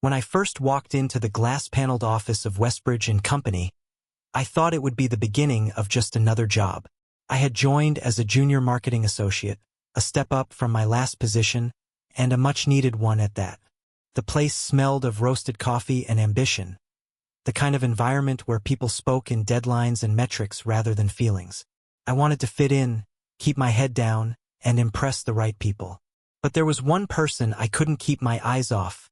When I first walked into the glass-paneled office of Westbridge and Company, I thought it would be the beginning of just another job. I had joined as a junior marketing associate, a step up from my last position, and a much-needed one at that. The place smelled of roasted coffee and ambition, the kind of environment where people spoke in deadlines and metrics rather than feelings. I wanted to fit in, keep my head down, and impress the right people. But there was one person I couldn't keep my eyes off.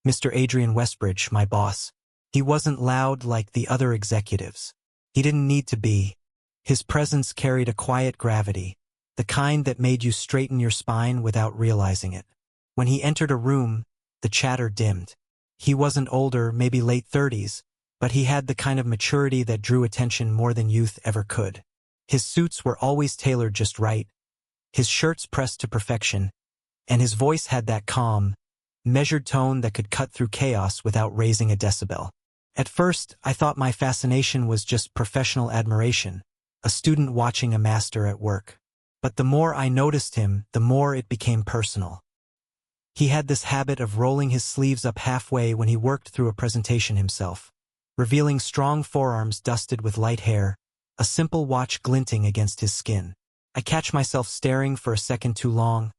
Mr. Adrian Westbridge, my boss. He wasn't loud like the other executives. He didn't need to be. His presence carried a quiet gravity, the kind that made you straighten your spine without realizing it. When he entered a room, the chatter dimmed. He wasn't older, maybe late 30s, but he had the kind of maturity that drew attention more than youth ever could. His suits were always tailored just right, his shirts pressed to perfection, and his voice had that calm, measured tone that could cut through chaos without raising a decibel. At first, I thought my fascination was just professional admiration, a student watching a master at work. But the more I noticed him, the more it became personal. He had this habit of rolling his sleeves up halfway when he worked through a presentation himself, revealing strong forearms dusted with light hair, a simple watch glinting against his skin. I catch myself staring for a second too long,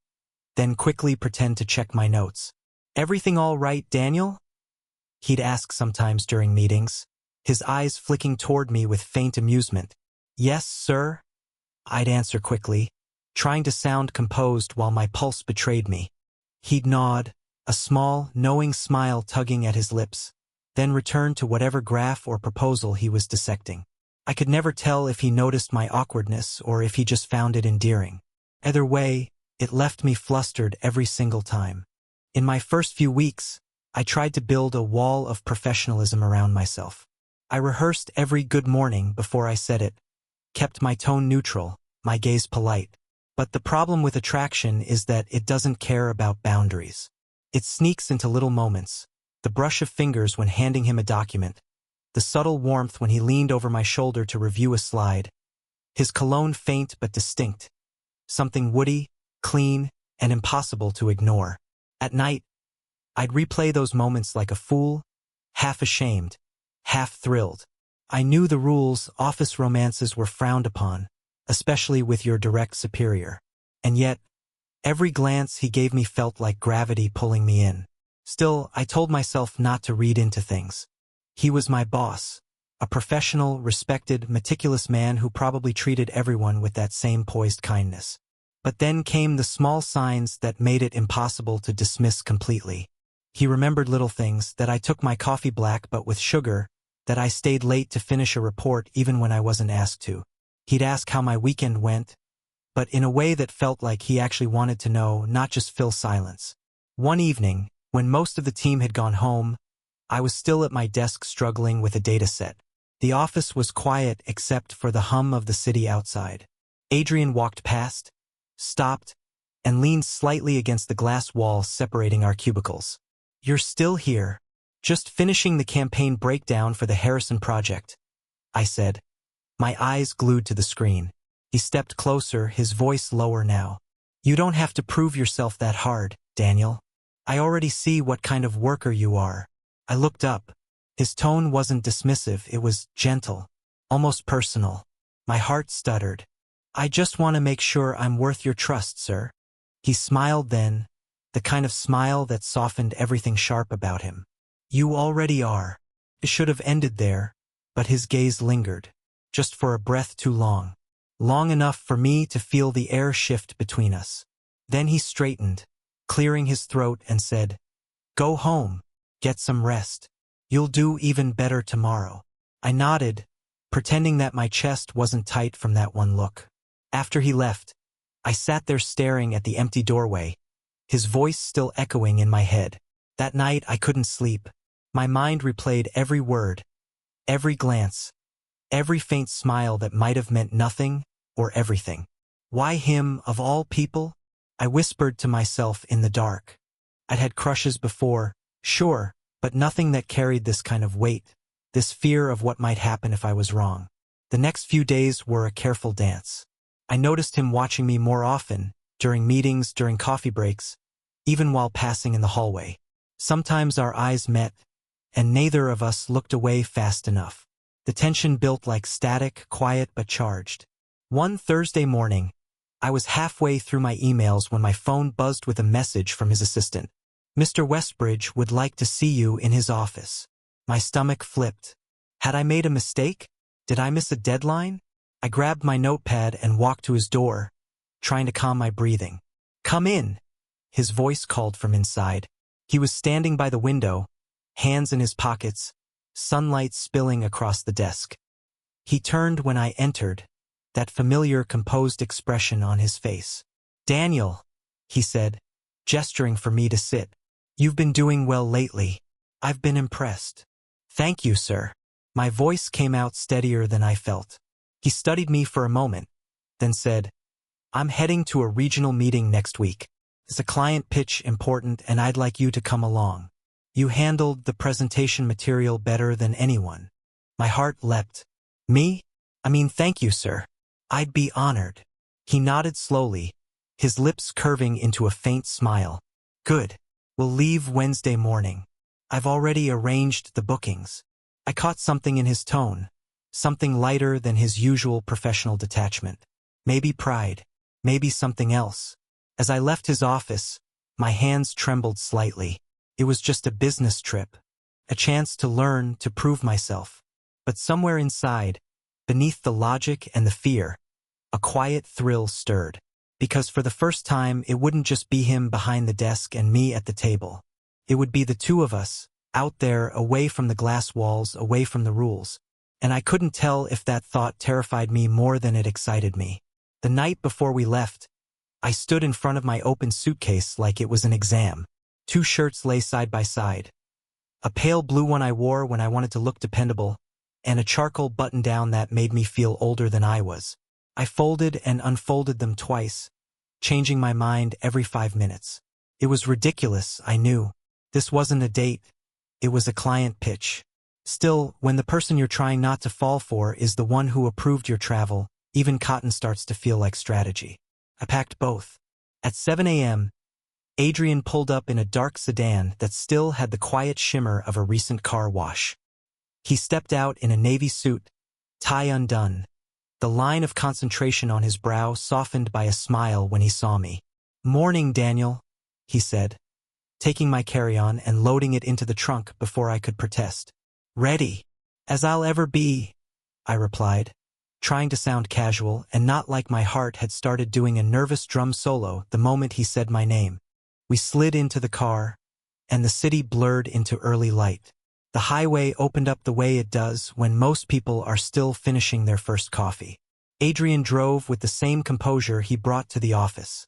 then quickly pretend to check my notes. "Everything all right, Daniel?" He'd ask sometimes during meetings, his eyes flicking toward me with faint amusement. "Yes, sir," I'd answer quickly, trying to sound composed while my pulse betrayed me. He'd nod, a small, knowing smile tugging at his lips, then return to whatever graph or proposal he was dissecting. I could never tell if he noticed my awkwardness or if he just found it endearing. Either way, it left me flustered every single time. In my first few weeks, I tried to build a wall of professionalism around myself. I rehearsed every good morning before I said it, kept my tone neutral, my gaze polite. But the problem with attraction is that it doesn't care about boundaries. It sneaks into little moments, the brush of fingers when handing him a document, the subtle warmth when he leaned over my shoulder to review a slide, his cologne faint but distinct, something woody, clean, and impossible to ignore. At night, I'd replay those moments like a fool, half ashamed, half thrilled. I knew the rules. Office romances were frowned upon, especially with your direct superior. And yet, every glance he gave me felt like gravity pulling me in. Still, I told myself not to read into things. He was my boss, a professional, respected, meticulous man who probably treated everyone with that same poised kindness. But then came the small signs that made it impossible to dismiss completely. He remembered little things, that I took my coffee black but with sugar, that I stayed late to finish a report even when I wasn't asked to. He'd ask how my weekend went, but in a way that felt like he actually wanted to know, not just fill silence. One evening, when most of the team had gone home, I was still at my desk struggling with a data set. The office was quiet except for the hum of the city outside. Adrian walked past, stopped, and leaned slightly against the glass wall separating our cubicles. "You're still here, just finishing the campaign breakdown for the Harrison project," I said, my eyes glued to the screen. He stepped closer, his voice lower now. "You don't have to prove yourself that hard, Daniel. I already see what kind of worker you are." I looked up. His tone wasn't dismissive, it was gentle, almost personal. My heart stuttered. "I just want to make sure I'm worth your trust, sir." He smiled then, the kind of smile that softened everything sharp about him. "You already are." It should have ended there, but his gaze lingered, just for a breath too long. Long enough for me to feel the air shift between us. Then he straightened, clearing his throat, and said, "Go home, get some rest. You'll do even better tomorrow." I nodded, pretending that my chest wasn't tight from that one look. After he left, I sat there staring at the empty doorway, his voice still echoing in my head. That night I couldn't sleep. My mind replayed every word, every glance, every faint smile that might have meant nothing or everything. Why him, of all people? I whispered to myself in the dark. I'd had crushes before, sure, but nothing that carried this kind of weight, this fear of what might happen if I was wrong. The next few days were a careful dance. I noticed him watching me more often, during meetings, during coffee breaks, even while passing in the hallway. Sometimes our eyes met, and neither of us looked away fast enough. The tension built like static, quiet but charged. One Thursday morning, I was halfway through my emails when my phone buzzed with a message from his assistant. "Mr. Westbridge would like to see you in his office." My stomach flipped. Had I made a mistake? Did I miss a deadline? I grabbed my notepad and walked to his door, trying to calm my breathing. "Come in," his voice called from inside. He was standing by the window, hands in his pockets, sunlight spilling across the desk. He turned when I entered, that familiar composed expression on his face. "Daniel," he said, gesturing for me to sit. "You've been doing well lately. I've been impressed." "Thank you, sir." My voice came out steadier than I felt. He studied me for a moment, then said, "I'm heading to a regional meeting next week. It's a client pitch important and I'd like you to come along. You handled the presentation material better than anyone." My heart leapt. "Me? Thank you, sir. I'd be honored." He nodded slowly, his lips curving into a faint smile. "Good. We'll leave Wednesday morning. I've already arranged the bookings." I caught something in his tone, something lighter than his usual professional detachment. Maybe pride, maybe something else. As I left his office, my hands trembled slightly. It was just a business trip, a chance to learn, to prove myself. But somewhere inside, beneath the logic and the fear, a quiet thrill stirred. Because for the first time, it wouldn't just be him behind the desk and me at the table. It would be the two of us, out there, away from the glass walls, away from the rules. And I couldn't tell if that thought terrified me more than it excited me. The night before we left, I stood in front of my open suitcase like it was an exam. 2 shirts lay side by side. A pale blue one I wore when I wanted to look dependable, and a charcoal button-down that made me feel older than I was. I folded and unfolded them twice, changing my mind every 5 minutes. It was ridiculous, I knew. This wasn't a date. It was a client pitch. Still, when the person you're trying not to fall for is the one who approved your travel, even cotton starts to feel like strategy. I packed both. At 7 a.m., Adrian pulled up in a dark sedan that still had the quiet shimmer of a recent car wash. He stepped out in a navy suit, tie undone, the line of concentration on his brow softened by a smile when he saw me. "Morning, Daniel," he said, taking my carry-on and loading it into the trunk before I could protest. "Ready, as I'll ever be," I replied, trying to sound casual and not like my heart had started doing a nervous drum solo the moment he said my name. We slid into the car, and the city blurred into early light. The highway opened up the way it does when most people are still finishing their first coffee. Adrian drove with the same composure he brought to the office.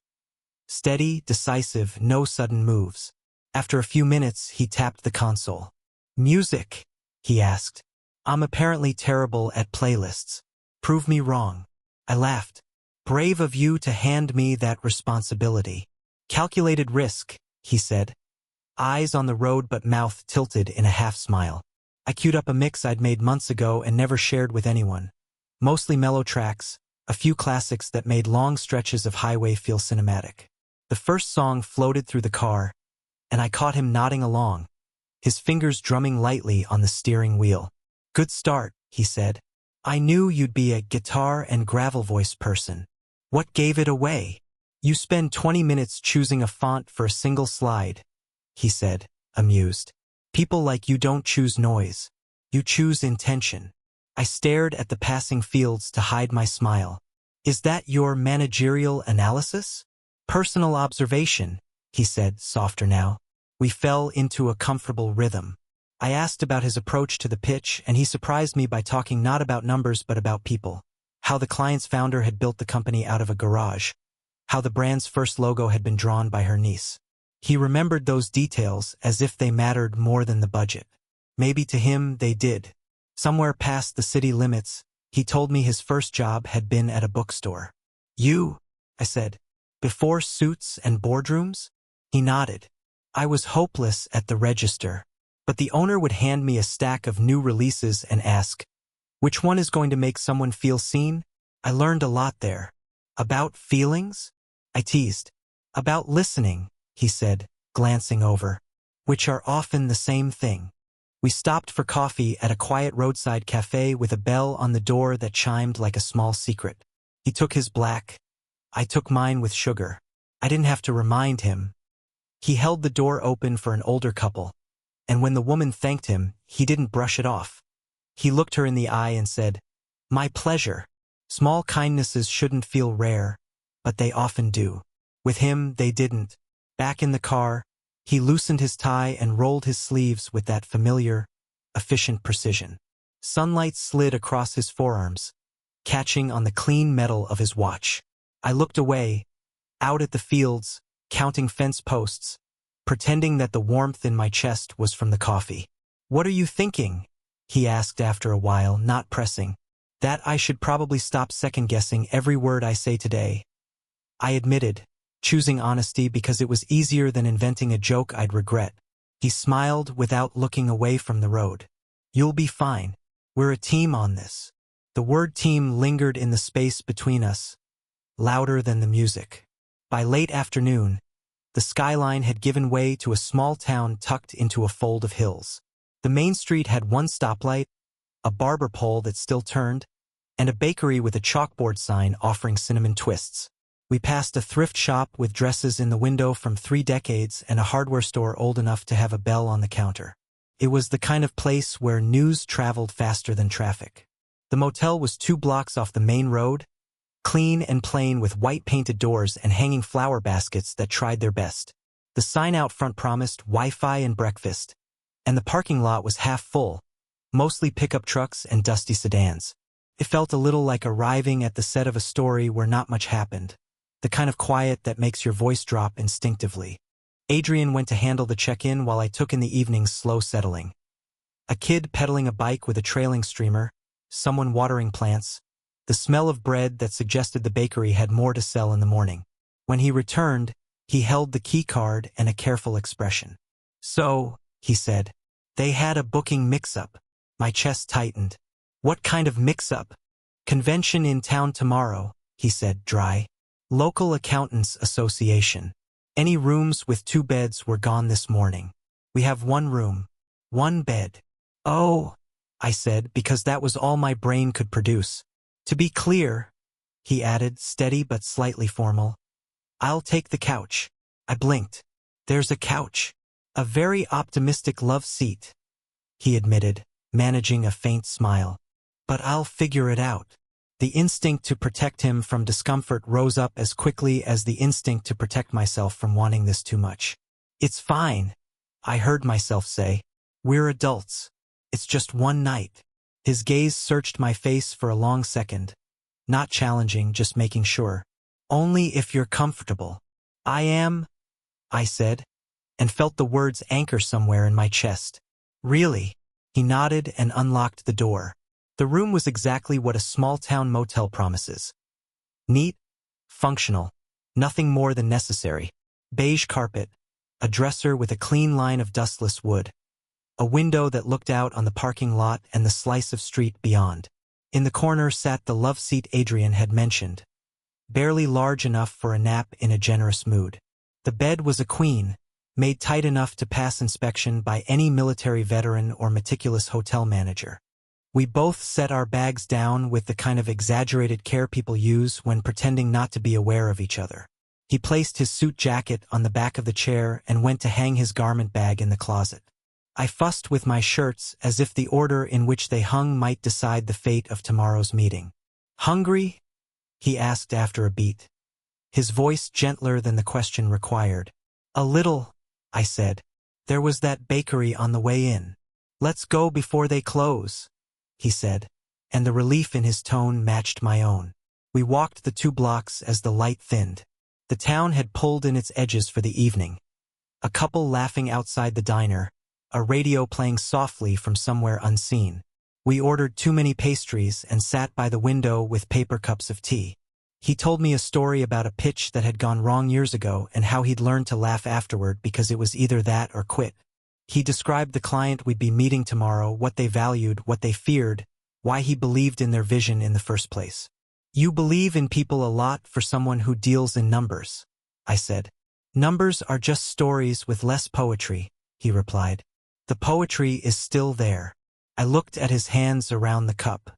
Steady, decisive, no sudden moves. After a few minutes, he tapped the console. "Music?" he asked. "I'm apparently terrible at playlists. Prove me wrong." I laughed. "Brave of you to hand me that responsibility." "Calculated risk," he said, eyes on the road but mouth tilted in a half-smile. I queued up a mix I'd made months ago and never shared with anyone. Mostly mellow tracks, a few classics that made long stretches of highway feel cinematic. The first song floated through the car, and I caught him nodding along, his fingers drumming lightly on the steering wheel. "Good start," he said. "I knew you'd be a guitar and gravel voice person. What gave it away?" "You spend 20 minutes choosing a font for a single slide," he said, amused. "People like you don't choose noise. You choose intention." I stared at the passing fields to hide my smile. "Is that your managerial analysis?" "Personal observation," he said, softer now. We fell into a comfortable rhythm. I asked about his approach to the pitch, and he surprised me by talking not about numbers but about people. How the client's founder had built the company out of a garage. How the brand's first logo had been drawn by her niece. He remembered those details as if they mattered more than the budget. Maybe to him they did. Somewhere past the city limits, he told me his first job had been at a bookstore. "You?" I said. "Before suits and boardrooms?" He nodded. "I was hopeless at the register. But the owner would hand me a stack of new releases and ask, 'Which one is going to make someone feel seen?' I learned a lot there. About feelings? I teased. About listening, he said, glancing over. which are often the same thing. We stopped for coffee at a quiet roadside cafe with a bell on the door that chimed like a small secret. He took his black. I took mine with sugar. I didn't have to remind him. He held the door open for an older couple, and when the woman thanked him, he didn't brush it off. He looked her in the eye and said, "My pleasure." Small kindnesses shouldn't feel rare, but they often do. With him, they didn't. Back in the car, he loosened his tie and rolled his sleeves with that familiar, efficient precision. Sunlight slid across his forearms, catching on the clean metal of his watch. I looked away, out at the fields, counting fence posts, pretending that the warmth in my chest was from the coffee. "What are you thinking?" he asked after a while, not pressing. "That I should probably stop second-guessing every word I say today," I admitted, choosing honesty because it was easier than inventing a joke I'd regret. He smiled without looking away from the road. "You'll be fine. We're a team on this." The word team lingered in the space between us, louder than the music. By late afternoon, the skyline had given way to a small town tucked into a fold of hills. The main street had one stoplight, a barber pole that still turned, and a bakery with a chalkboard sign offering cinnamon twists. We passed a thrift shop with dresses in the window from 3 decades and a hardware store old enough to have a bell on the counter. It was the kind of place where news traveled faster than traffic. The motel was 2 blocks off the main road, clean and plain with white painted doors and hanging flower baskets that tried their best. The sign out front promised Wi-Fi and breakfast, and the parking lot was half full, mostly pickup trucks and dusty sedans. It felt a little like arriving at the set of a story where not much happened, the kind of quiet that makes your voice drop instinctively. Adrian went to handle the check-in while I took in the evening's slow settling. A kid pedaling a bike with a trailing streamer, someone watering plants, the smell of bread that suggested the bakery had more to sell in the morning. When he returned, he held the key card and a careful expression. "So," he said, "they had a booking mix-up." My chest tightened. "What kind of mix-up?" "Convention in town tomorrow," he said, dry. "Local Accountants Association. Any rooms with 2 beds were gone this morning. We have 1 room, 1 bed." "Oh," I said, because that was all my brain could produce. "To be clear," he added, steady but slightly formal, "I'll take the couch." I blinked. "There's a couch. A very optimistic love seat," he admitted, managing a faint smile. "But I'll figure it out." The instinct to protect him from discomfort rose up as quickly as the instinct to protect myself from wanting this too much. "It's fine," I heard myself say. "We're adults. It's just 1 night." His gaze searched my face for a long second. Not challenging, just making sure. "Only if you're comfortable." "I am," I said, and felt the words anchor somewhere in my chest. "Really?" He nodded and unlocked the door. The room was exactly what a small-town motel promises. Neat, functional, nothing more than necessary. Beige carpet, a dresser with a clean line of dustless wood, a window that looked out on the parking lot and the slice of street beyond. In the corner sat the love seat Adrian had mentioned, barely large enough for a nap in a generous mood. The bed was a queen, made tight enough to pass inspection by any military veteran or meticulous hotel manager. We both set our bags down with the kind of exaggerated care people use when pretending not to be aware of each other. He placed his suit jacket on the back of the chair and went to hang his garment bag in the closet. I fussed with my shirts as if the order in which they hung might decide the fate of tomorrow's meeting. "Hungry?" he asked after a beat, his voice gentler than the question required. "A little," I said. "There was that bakery on the way in." "Let's go before they close," he said, and the relief in his tone matched my own. We walked the 2 blocks as the light thinned. The town had pulled in its edges for the evening. A couple laughing outside the diner, a radio playing softly from somewhere unseen. We ordered too many pastries and sat by the window with paper cups of tea. He told me a story about a pitch that had gone wrong years ago and how he'd learned to laugh afterward because it was either that or quit. He described the client we'd be meeting tomorrow, what they valued, what they feared, why he believed in their vision in the first place. "You believe in people a lot for someone who deals in numbers," I said. "Numbers are just stories with less poetry," he replied. The poetry is still there. I looked at his hands around the cup.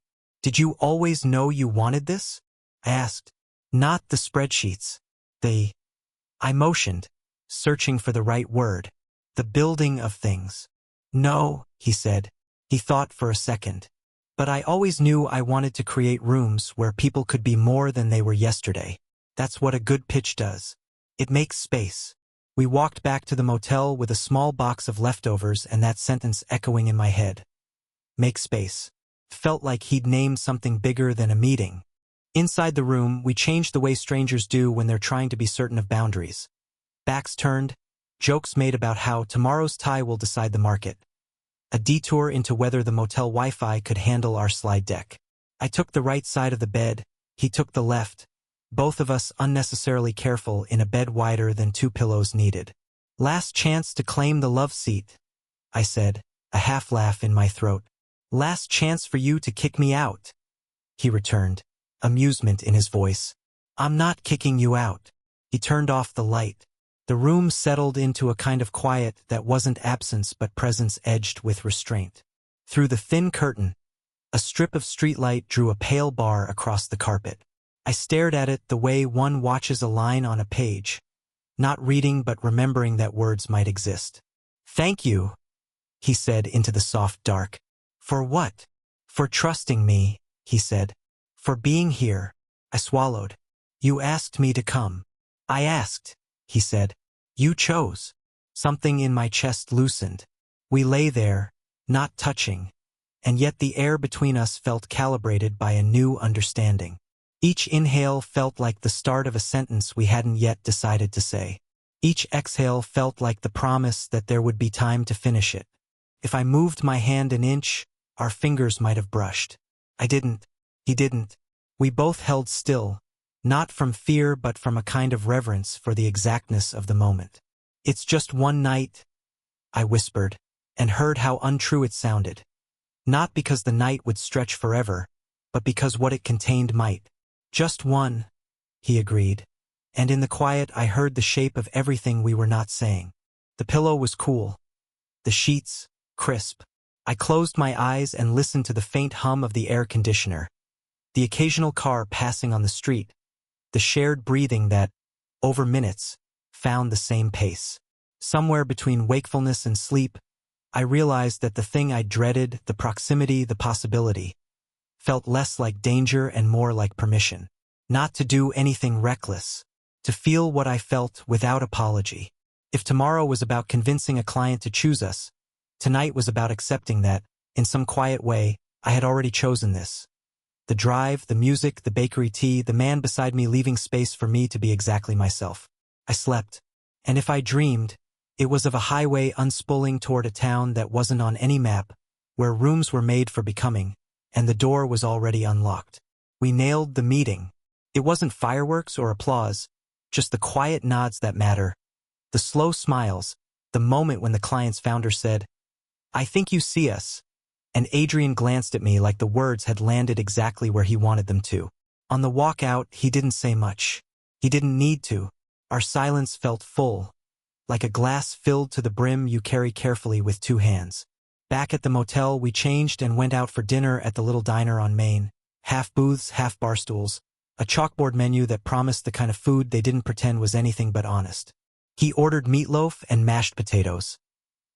Did you always know you wanted this? I asked. Not the spreadsheets. I motioned, searching for the right word. The building of things. No, he said. He thought for a second. But I always knew I wanted to create rooms where people could be more than they were yesterday. That's what a good pitch does. It makes space. We walked back to the motel with a small box of leftovers and that sentence echoing in my head. Make space. Felt like he'd named something bigger than a meeting. Inside the room, we changed the way strangers do when they're trying to be certain of boundaries. Backs turned, jokes made about how tomorrow's tie will decide the market. A detour into whether the motel Wi-Fi could handle our slide deck. I took the right side of the bed, he took the left, both of us unnecessarily careful in a bed wider than 2 pillows needed. Last chance to claim the love seat, I said, a half laugh in my throat. Last chance for you to kick me out, he returned, amusement in his voice. I'm not kicking you out. He turned off the light. The room settled into a kind of quiet that wasn't absence but presence edged with restraint. Through the thin curtain, a strip of streetlight drew a pale bar across the carpet. I stared at it the way one watches a line on a page, not reading but remembering that words might exist. Thank you, he said into the soft dark. For what? For trusting me, he said. For being here. I swallowed. You asked me to come. I asked, he said. You chose. Something in my chest loosened. We lay there, not touching, and yet the air between us felt calibrated by a new understanding. Each inhale felt like the start of a sentence we hadn't yet decided to say. Each exhale felt like the promise that there would be time to finish it. If I moved my hand an inch, our fingers might have brushed. I didn't. He didn't. We both held still, not from fear but from a kind of reverence for the exactness of the moment. It's just one night, I whispered, and heard how untrue it sounded. Not because the night would stretch forever, but because what it contained might. Just one, he agreed, and in the quiet I heard the shape of everything we were not saying. The pillow was cool. The sheets, crisp. I closed my eyes and listened to the faint hum of the air conditioner. The occasional car passing on the street. The shared breathing that, over minutes, found the same pace. Somewhere between wakefulness and sleep, I realized that the thing I dreaded, the proximity, the possibility, felt less like danger and more like permission. Not to do anything reckless. To feel what I felt without apology. If tomorrow was about convincing a client to choose us, tonight was about accepting that, in some quiet way, I had already chosen this. The drive, the music, the bakery tea, the man beside me leaving space for me to be exactly myself. I slept. And if I dreamed, it was of a highway unspooling toward a town that wasn't on any map, where rooms were made for becoming, and the door was already unlocked. We nailed the meeting. It wasn't fireworks or applause, just the quiet nods that matter, the slow smiles, the moment when the client's founder said, I think you see us. And Adrian glanced at me like the words had landed exactly where he wanted them to. On the walk out, he didn't say much. He didn't need to. Our silence felt full, like a glass filled to the brim you carry carefully with 2 hands. Back at the motel, we changed and went out for dinner at the little diner on Main. Half booths, half bar stools. A chalkboard menu that promised the kind of food they didn't pretend was anything but honest. He ordered meatloaf and mashed potatoes.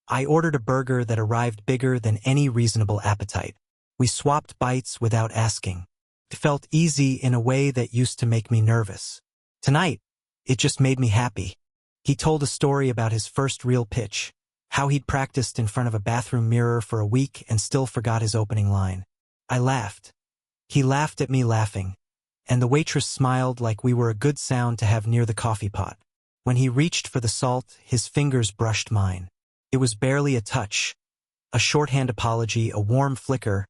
I ordered a burger that arrived bigger than any reasonable appetite. We swapped bites without asking. It felt easy in a way that used to make me nervous. Tonight, it just made me happy. He told a story about his first real pitch, how he'd practiced in front of a bathroom mirror for a week and still forgot his opening line. I laughed. He laughed at me laughing, and the waitress smiled like we were a good sound to have near the coffee pot. When he reached for the salt, his fingers brushed mine. It was barely a touch, a shorthand apology, a warm flicker,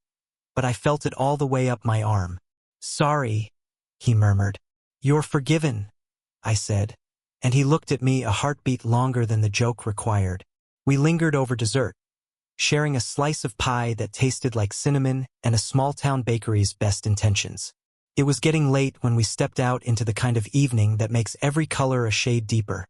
but I felt it all the way up my arm. Sorry, he murmured. You're forgiven, I said, and he looked at me a heartbeat longer than the joke required. We lingered over dessert, sharing a slice of pie that tasted like cinnamon and a small-town bakery's best intentions. It was getting late when we stepped out into the kind of evening that makes every color a shade deeper.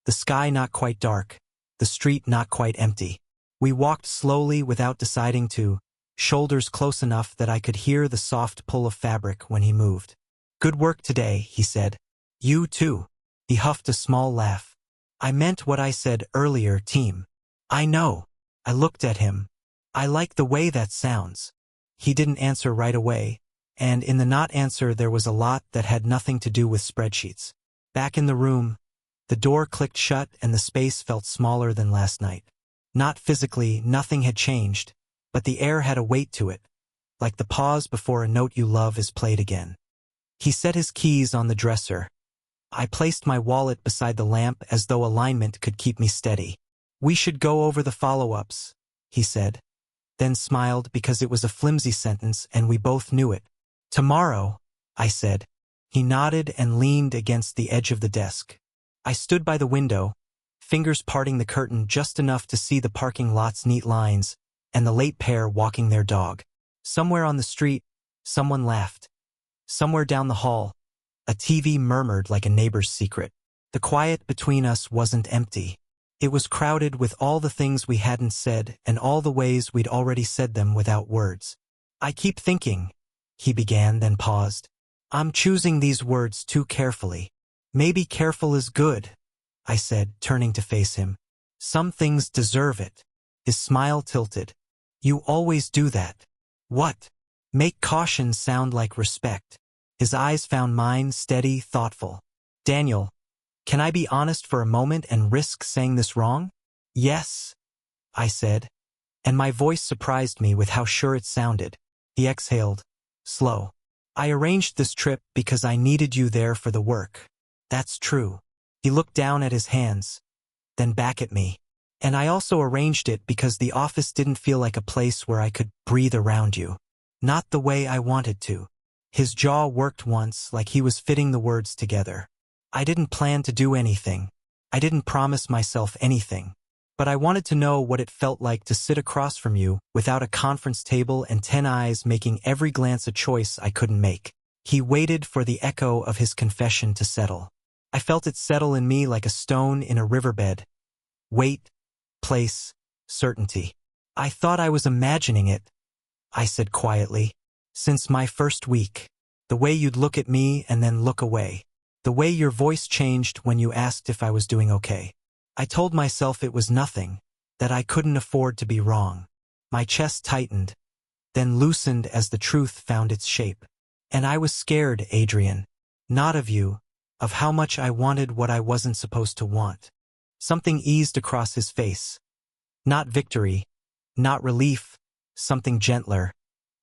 The sky not quite dark, the street not quite empty. We walked slowly without deciding to, shoulders close enough that I could hear the soft pull of fabric when he moved. "Good work today," he said. "You too." He huffed a small laugh. "I meant what I said earlier, team." "I know." I looked at him. "I like the way that sounds." He didn't answer right away, and in the not answer there was a lot that had nothing to do with spreadsheets. Back in the room, the door clicked shut and the space felt smaller than last night. Not physically, nothing had changed, but the air had a weight to it, like the pause before a note you love is played again. He set his keys on the dresser. I placed my wallet beside the lamp as though alignment could keep me steady. "We should go over the follow-ups," he said, then smiled because it was a flimsy sentence and we both knew it. "Tomorrow," I said. He nodded and leaned against the edge of the desk. I stood by the window, fingers parting the curtain just enough to see the parking lot's neat lines and the late pair walking their dog. Somewhere on the street, someone laughed. Somewhere down the hall, a TV murmured like a neighbor's secret. The quiet between us wasn't empty. It was crowded with all the things we hadn't said and all the ways we'd already said them without words. "I keep thinking," he began, then paused. "I'm choosing these words too carefully." "Maybe careful is good," I said, turning to face him. "Some things deserve it." His smile tilted. "You always do that." "What?" "Make caution sound like respect." His eyes found mine, steady, thoughtful. "Daniel, can I be honest for a moment and risk saying this wrong?" "Yes," I said, and my voice surprised me with how sure it sounded. He exhaled, slow. "I arranged this trip because I needed you there for the work." "That's true." He looked down at his hands, then back at me. "And I also arranged it because the office didn't feel like a place where I could breathe around you. Not the way I wanted to." His jaw worked once, like he was fitting the words together. "I didn't plan to do anything. I didn't promise myself anything. But I wanted to know what it felt like to sit across from you without a conference table and 10 eyes making every glance a choice I couldn't make." He waited for the echo of his confession to settle. I felt it settle in me like a stone in a riverbed. Weight, place, certainty. "I thought I was imagining it," I said quietly. "Since my first week. The way you'd look at me and then look away. The way your voice changed when you asked if I was doing okay. I told myself it was nothing, that I couldn't afford to be wrong." My chest tightened, then loosened as the truth found its shape. "And I was scared, Adrian. Not of you, of how much I wanted what I wasn't supposed to want." Something eased across his face. Not victory, not relief, something gentler,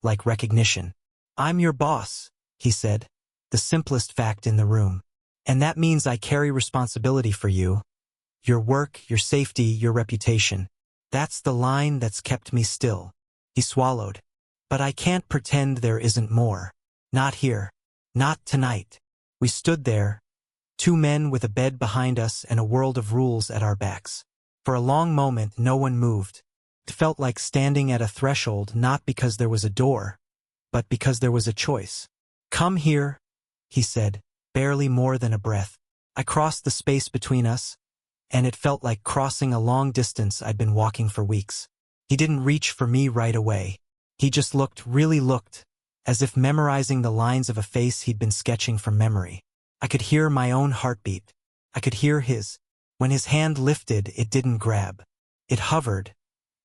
like recognition. "I'm your boss," he said, the simplest fact in the room. "And that means I carry responsibility for you. Your work, your safety, your reputation. That's the line that's kept me still." He swallowed. "But I can't pretend there isn't more. Not here. Not tonight." We stood there, two men with a bed behind us and a world of rules at our backs. For a long moment, no one moved. It felt like standing at a threshold, not because there was a door, but because there was a choice. "Come here," he said, barely more than a breath. I crossed the space between us, and it felt like crossing a long distance I'd been walking for weeks. He didn't reach for me right away. He just looked, really looked, as if memorizing the lines of a face he'd been sketching from memory. I could hear my own heartbeat. I could hear his. When his hand lifted, it didn't grab. It hovered,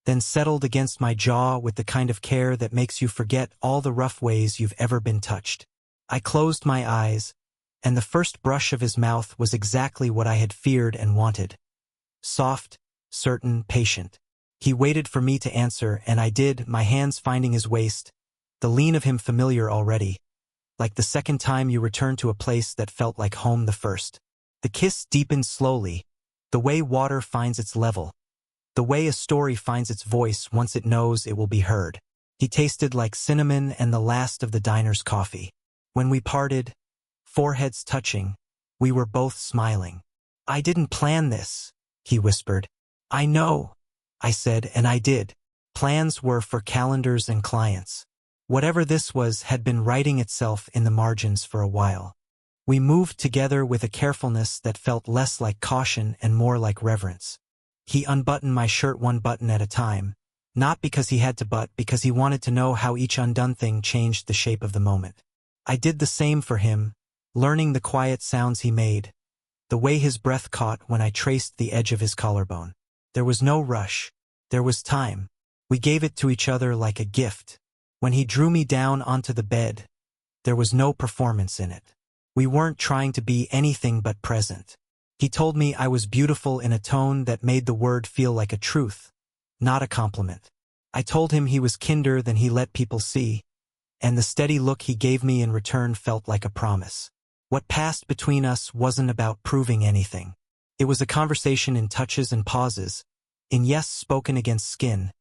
then settled against my jaw with the kind of care that makes you forget all the rough ways you've ever been touched. I closed my eyes, and the first brush of his mouth was exactly what I had feared and wanted. Soft, certain, patient. He waited for me to answer, and I did, my hands finding his waist, the lean of him familiar already, like the second time you returned to a place that felt like home the first. The kiss deepened slowly, the way water finds its level, the way a story finds its voice once it knows it will be heard. He tasted like cinnamon and the last of the diner's coffee. When we parted, foreheads touching, we were both smiling. "I didn't plan this," he whispered. "I know," I said, and I did. Plans were for calendars and clients. Whatever this was had been writing itself in the margins for a while. We moved together with a carefulness that felt less like caution and more like reverence. He unbuttoned my shirt one button at a time, not because he had to but because he wanted to know how each undone thing changed the shape of the moment. I did the same for him, learning the quiet sounds he made, the way his breath caught when I traced the edge of his collarbone. There was no rush. There was time. We gave it to each other like a gift. When he drew me down onto the bed, there was no performance in it. We weren't trying to be anything but present. He told me I was beautiful in a tone that made the word feel like a truth, not a compliment. I told him he was kinder than he let people see, and the steady look he gave me in return felt like a promise. What passed between us wasn't about proving anything. It was a conversation in touches and pauses, in yes spoken against skin,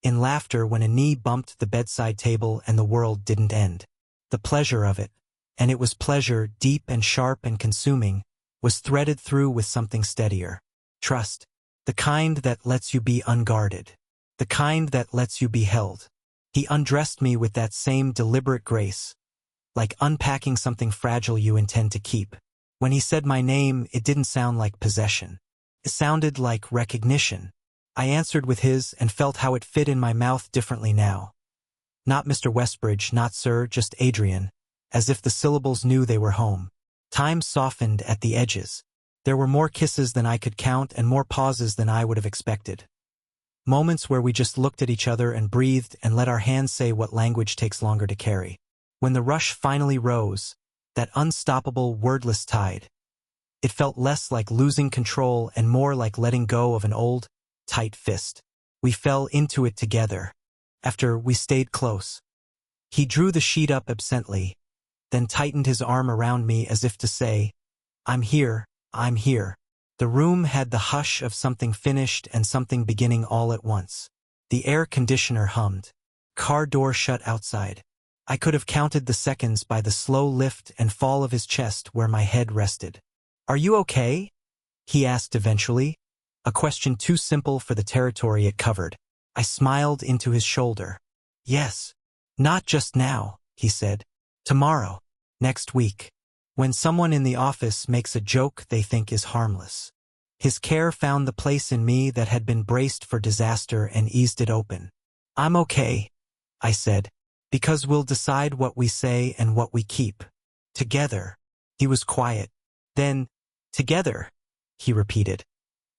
in laughter when a knee bumped the bedside table and the world didn't end. The pleasure of it, and it was pleasure deep and sharp and consuming, was threaded through with something steadier. Trust. The kind that lets you be unguarded. The kind that lets you be held. He undressed me with that same deliberate grace, like unpacking something fragile you intend to keep. When he said my name, it didn't sound like possession. It sounded like recognition. I answered with his and felt how it fit in my mouth differently now. Not Mr. Westbridge, not sir, just Adrian, as if the syllables knew they were home. Time softened at the edges. There were more kisses than I could count and more pauses than I would have expected. Moments where we just looked at each other and breathed and let our hands say what language takes longer to carry. When the rush finally rose, that unstoppable, wordless tide, it felt less like losing control and more like letting go of an old, tight fist. We fell into it together. After we stayed close. He drew the sheet up absently, then tightened his arm around me as if to say, I'm here, I'm here. The room had the hush of something finished and something beginning all at once. The air conditioner hummed. Car door shut outside. I could have counted the seconds by the slow lift and fall of his chest where my head rested. Are you okay? He asked eventually, a question too simple for the territory it covered. I smiled into his shoulder. Yes. Not just now, he said. Tomorrow. Next week. When someone in the office makes a joke they think is harmless. His care found the place in me that had been braced for disaster and eased it open. I'm okay, I said, because we'll decide what we say and what we keep. Together. He was quiet. Then, together, he repeated,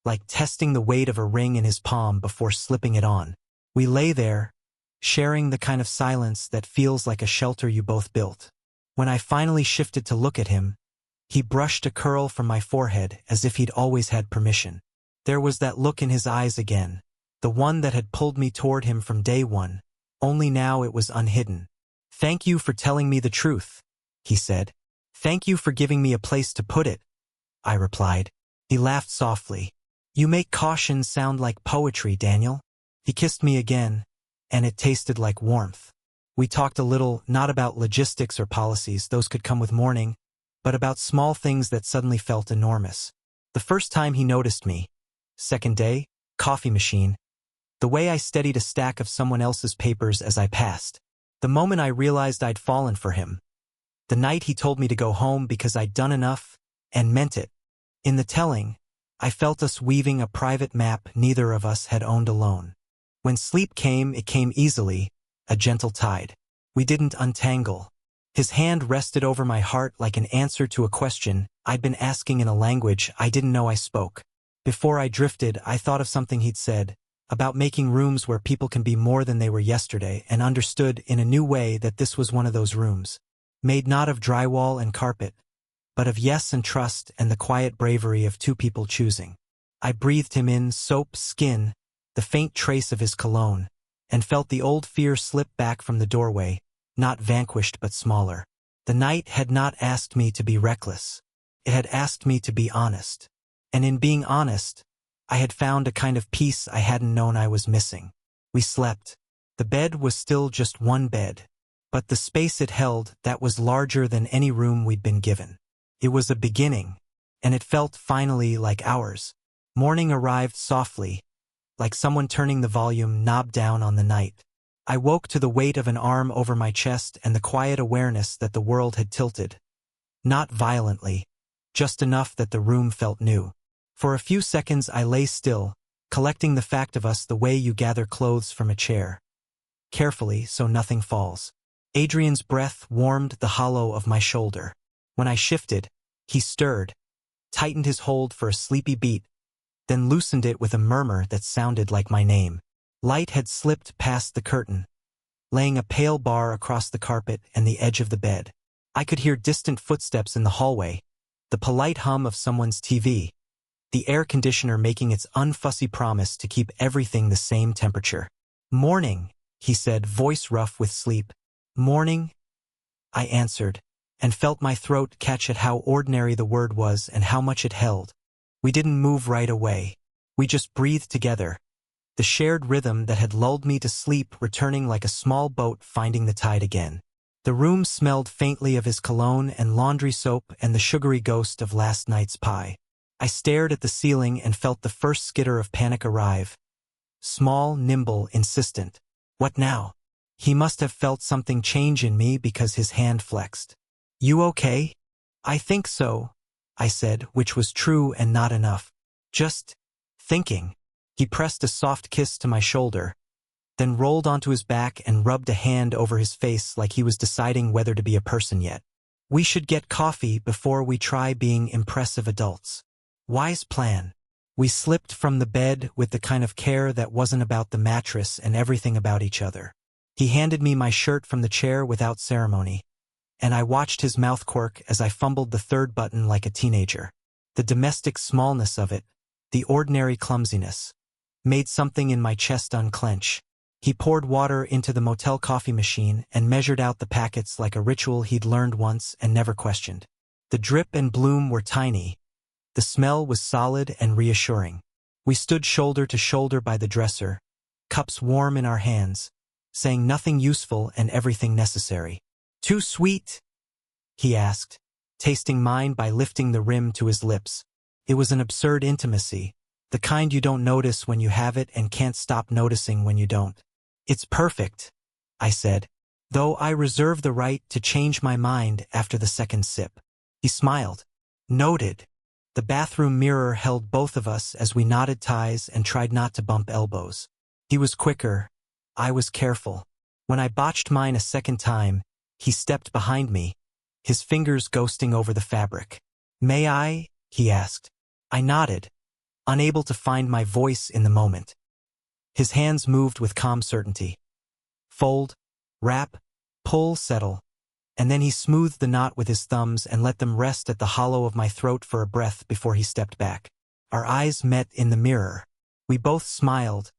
like testing the weight of a ring in his palm before slipping it on. We lay there, sharing the kind of silence that feels like a shelter you both built. When I finally shifted to look at him, he brushed a curl from my forehead as if he'd always had permission. There was that look in his eyes again, the one that had pulled me toward him from day one, only now it was unhidden. Thank you for telling me the truth, he said. Thank you for giving me a place to put it, I replied. He laughed softly. You make caution sound like poetry, Daniel. He kissed me again, and it tasted like warmth. We talked a little, not about logistics or policies, those could come with morning, but about small things that suddenly felt enormous. The first time he noticed me. Second day, coffee machine. The way I steadied a stack of someone else's papers as I passed. The moment I realized I'd fallen for him. The night he told me to go home because I'd done enough, and meant it. In the telling, I felt us weaving a private map neither of us had owned alone. When sleep came, it came easily, a gentle tide. We didn't untangle. His hand rested over my heart like an answer to a question I'd been asking in a language I didn't know I spoke. Before I drifted, I thought of something he'd said, about making rooms where people can be more than they were yesterday, and understood in a new way that this was one of those rooms. Made not of drywall and carpet, but of yes and trust and the quiet bravery of two people choosing. I breathed him in, soap, skin, the faint trace of his cologne, and felt the old fear slip back from the doorway, not vanquished but smaller. The night had not asked me to be reckless. It had asked me to be honest. And in being honest, I had found a kind of peace I hadn't known I was missing. We slept. The bed was still just one bed, but the space it held, that was larger than any room we'd been given. It was a beginning, and it felt finally like ours. Morning arrived softly, like someone turning the volume knob down on the night. I woke to the weight of an arm over my chest and the quiet awareness that the world had tilted. Not violently, just enough that the room felt new. For a few seconds I lay still, collecting the fact of us the way you gather clothes from a chair. Carefully, so nothing falls. Adrian's breath warmed the hollow of my shoulder. When I shifted, he stirred, tightened his hold for a sleepy beat, then loosened it with a murmur that sounded like my name. Light had slipped past the curtain, laying a pale bar across the carpet and the edge of the bed. I could hear distant footsteps in the hallway, the polite hum of someone's TV, the air conditioner making its unfussy promise to keep everything the same temperature. "Morning," he said, voice rough with sleep. "Morning," I answered, and felt my throat catch at how ordinary the word was and how much it held. We didn't move right away. We just breathed together, the shared rhythm that had lulled me to sleep returning like a small boat finding the tide again. The room smelled faintly of his cologne and laundry soap and the sugary ghost of last night's pie. I stared at the ceiling and felt the first skitter of panic arrive. Small, nimble, insistent. What now? He must have felt something change in me because his hand flexed. "You okay?" "I think so," I said, which was true and not enough. "Just thinking." He pressed a soft kiss to my shoulder, then rolled onto his back and rubbed a hand over his face like he was deciding whether to be a person yet. "We should get coffee before we try being impressive adults." Wise plan. We slipped from the bed with the kind of care that wasn't about the mattress and everything about each other. He handed me my shirt from the chair without ceremony, and I watched his mouth quirk as I fumbled the third button like a teenager. The domestic smallness of it, the ordinary clumsiness, made something in my chest unclench. He poured water into the Motel coffee machine and measured out the packets like a ritual he'd learned once and never questioned. The drip and bloom were tiny. The smell was solid and reassuring. We stood shoulder to shoulder by the dresser, cups warm in our hands, saying nothing useful and everything necessary. "Too sweet?" he asked, tasting mine by lifting the rim to his lips. It was an absurd intimacy, the kind you don't notice when you have it and can't stop noticing when you don't. "It's perfect," I said, though I reserve the right to change my mind after the second sip. He smiled. "Noted." The bathroom mirror held both of us as we knotted ties and tried not to bump elbows. He was quicker. I was careful. When I botched mine a second time, he stepped behind me, his fingers ghosting over the fabric. "May I?" he asked. I nodded, unable to find my voice in the moment. His hands moved with calm certainty. Fold, wrap, pull, settle. And then he smoothed the knot with his thumbs and let them rest at the hollow of my throat for a breath before he stepped back. Our eyes met in the mirror. We both smiled,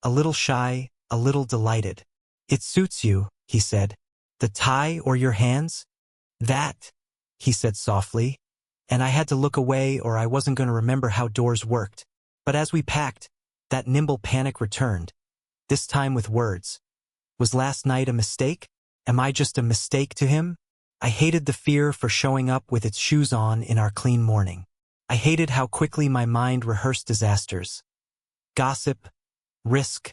a little shy, a little delighted. "It suits you," he said. "The tie or your hands?" "That," he said softly, and I had to look away or I wasn't going to remember how doors worked. But as we packed, that nimble panic returned, this time with words. Was last night a mistake? Am I just a mistake to him? I hated the fear for showing up with its shoes on in our clean morning. I hated how quickly my mind rehearsed disasters. Gossip, risk,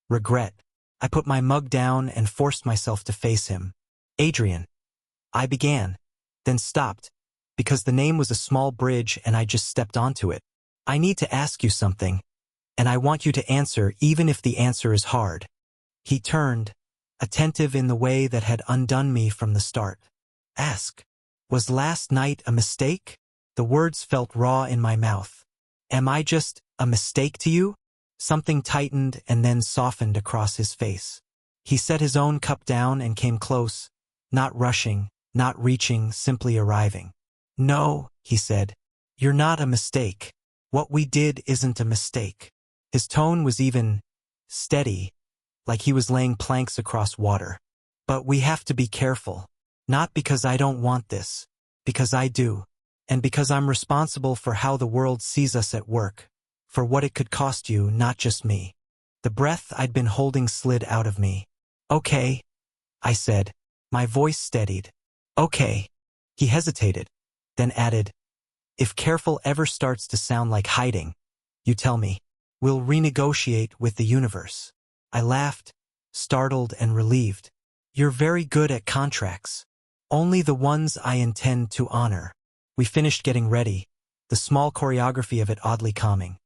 regret. I put my mug down and forced myself to face him. "Adrian," I began, then stopped, because the name was a small bridge and I just stepped onto it. "I need to ask you something, and I want you to answer even if the answer is hard." He turned, attentive in the way that had undone me from the start. "Ask. Was last night a mistake?" The words felt raw in my mouth. "Am I just a mistake to you?" Something tightened and then softened across his face. He set his own cup down and came close, not rushing, not reaching, simply arriving. "No," he said. "You're not a mistake. What we did isn't a mistake." His tone was even steady, like he was laying planks across water. "But we have to be careful. Not because I don't want this, because I do. And because I'm responsible for how the world sees us at work, for what it could cost you, not just me." The breath I'd been holding slid out of me. "Okay," I said, my voice steadied. "Okay." He hesitated, then added, "If careful ever starts to sound like hiding, you tell me. We'll renegotiate with the universe." I laughed, startled and relieved. "You're very good at contracts. Only the ones I intend to honor." We finished getting ready, the small choreography of it oddly calming.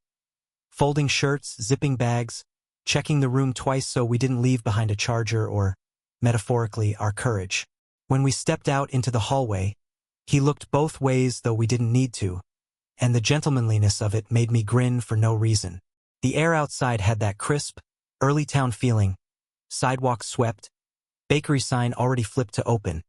folding shirts, zipping bags, checking the room twice so we didn't leave behind a charger or, metaphorically, our courage. When we stepped out into the hallway, he looked both ways though we didn't need to, and the gentlemanliness of it made me grin for no reason. The air outside had that crisp, early town feeling, sidewalk swept, bakery sign already flipped to open,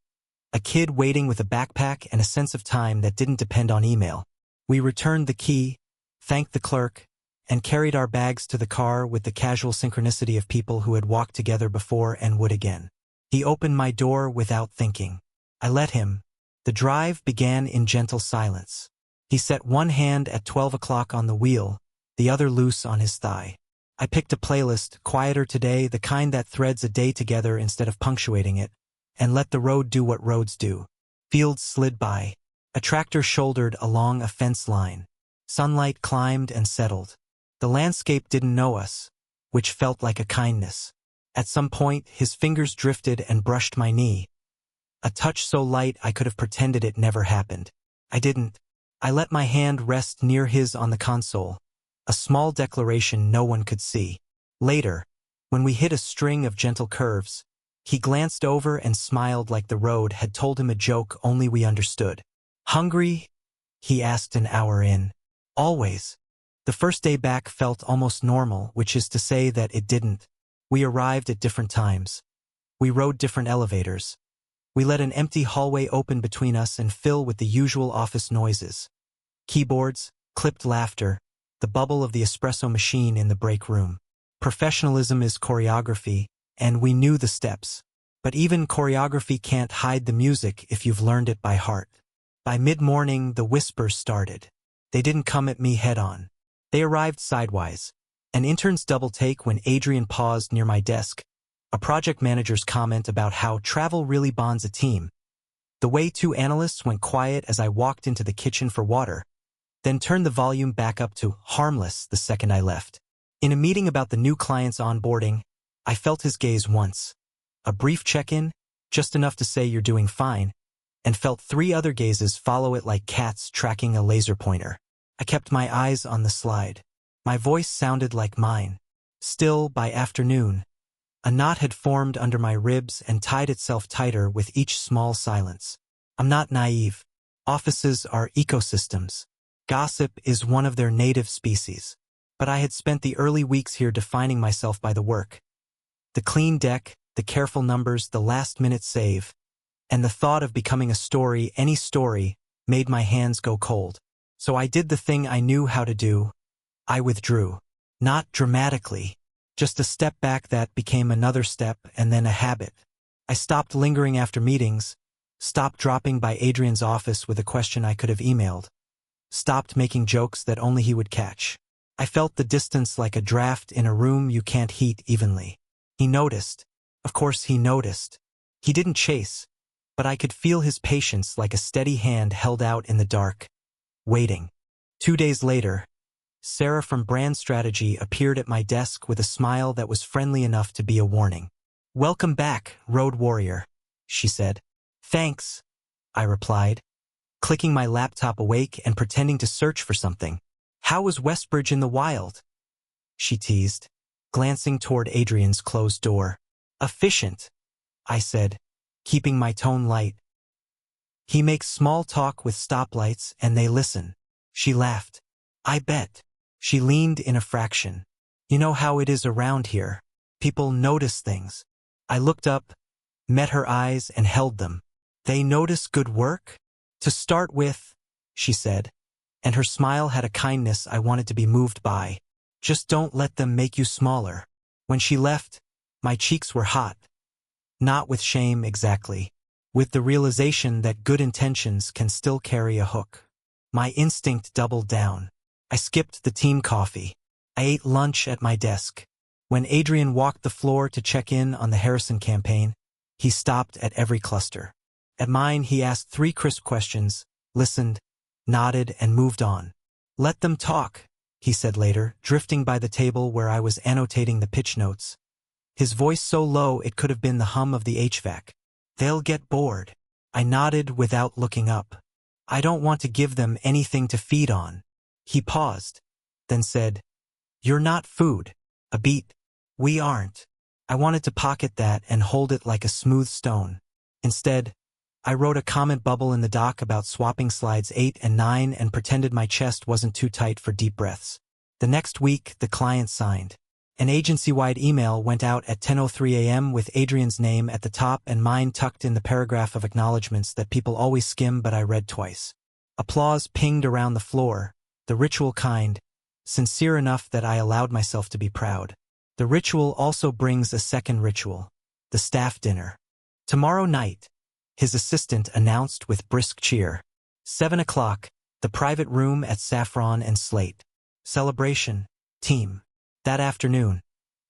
a kid waiting with a backpack and a sense of time that didn't depend on email. We returned the key, thanked the clerk, and carried our bags to the car with the casual synchronicity of people who had walked together before and would again. He opened my door without thinking. I let him. The drive began in gentle silence. He set one hand at 12 o'clock on the wheel, the other loose on his thigh. I picked a playlist, quieter today, the kind that threads a day together instead of punctuating it, and let the road do what roads do. Fields slid by. A tractor shouldered along a fence line. Sunlight climbed and settled. The landscape didn't know us, which felt like a kindness. At some point, his fingers drifted and brushed my knee. A touch so light I could have pretended it never happened. I didn't. I let my hand rest near his on the console, a small declaration no one could see. Later, when we hit a string of gentle curves, he glanced over and smiled like the road had told him a joke only we understood. "Hungry?" he asked an hour in. "Always." The first day back felt almost normal, which is to say that it didn't. We arrived at different times. We rode different elevators. We let an empty hallway open between us and fill with the usual office noises. Keyboards, clipped laughter, the bubble of the espresso machine in the break room. Professionalism is choreography, and we knew the steps. But even choreography can't hide the music if you've learned it by heart. By mid-morning, the whispers started. They didn't come at me head-on. They arrived sidewise. An intern's double take when Adrian paused near my desk. A project manager's comment about how travel really bonds a team. The way two analysts went quiet as I walked into the kitchen for water, then turned the volume back up to harmless the second I left. In a meeting about the new client's onboarding, I felt his gaze once. A brief check-in, just enough to say you're doing fine, and felt 3 other gazes follow it like cats tracking a laser pointer. I kept my eyes on the slide. My voice sounded like mine. Still, by afternoon, a knot had formed under my ribs and tied itself tighter with each small silence. I'm not naive. Offices are ecosystems. Gossip is one of their native species. But I had spent the early weeks here defining myself by the work. The clean deck, the careful numbers, the last-minute save, and the thought of becoming a story, any story, made my hands go cold. So I did the thing I knew how to do. I withdrew. Not dramatically. Just a step back that became another step and then a habit. I stopped lingering after meetings, stopped dropping by Adrian's office with a question I could have emailed, stopped making jokes that only he would catch. I felt the distance like a draft in a room you can't heat evenly. He noticed. Of course he noticed. He didn't chase, but I could feel his patience like a steady hand held out in the dark, waiting. 2 days later, Sarah from Brand Strategy appeared at my desk with a smile that was friendly enough to be a warning. "Welcome back, Road Warrior," she said. "Thanks," I replied, clicking my laptop awake and pretending to search for something. "How was Westbridge in the wild?" she teased, glancing toward Adrian's closed door. "Efficient," I said, keeping my tone light. "He makes small talk with stoplights and they listen." She laughed. "I bet." She leaned in a fraction. "You know how it is around here. People notice things." I looked up, met her eyes and held them. "They notice good work?" "To start with," she said, and her smile had a kindness I wanted to be moved by. "Just don't let them make you smaller." When she left, my cheeks were hot. Not with shame exactly, with the realization that good intentions can still carry a hook. My instinct doubled down. I skipped the team coffee. I ate lunch at my desk. When Adrian walked the floor to check in on the Harrison campaign, he stopped at every cluster. At mine, he asked 3 crisp questions, listened, nodded, and moved on. "Let them talk," he said later, drifting by the table where I was annotating the pitch notes. His voice so low it could have been the hum of the HVAC. "They'll get bored." I nodded without looking up. "I don't want to give them anything to feed on." He paused, then said, You're not food. A beat. We aren't. I wanted to pocket that and hold it like a smooth stone. Instead, I wrote a comment bubble in the doc about swapping slides 8 and 9 and pretended my chest wasn't too tight for deep breaths. The next week, the client signed. An agency-wide email went out at 10:03 a.m. with Adrian's name at the top and mine tucked in the paragraph of acknowledgments that people always skim but I read twice. Applause pinged around the floor, the ritual kind, sincere enough that I allowed myself to be proud. The ritual also brings a second ritual, the staff dinner. Tomorrow night, his assistant announced with brisk cheer. 7 o'clock, the private room at Saffron and Slate. Celebration, team. That afternoon,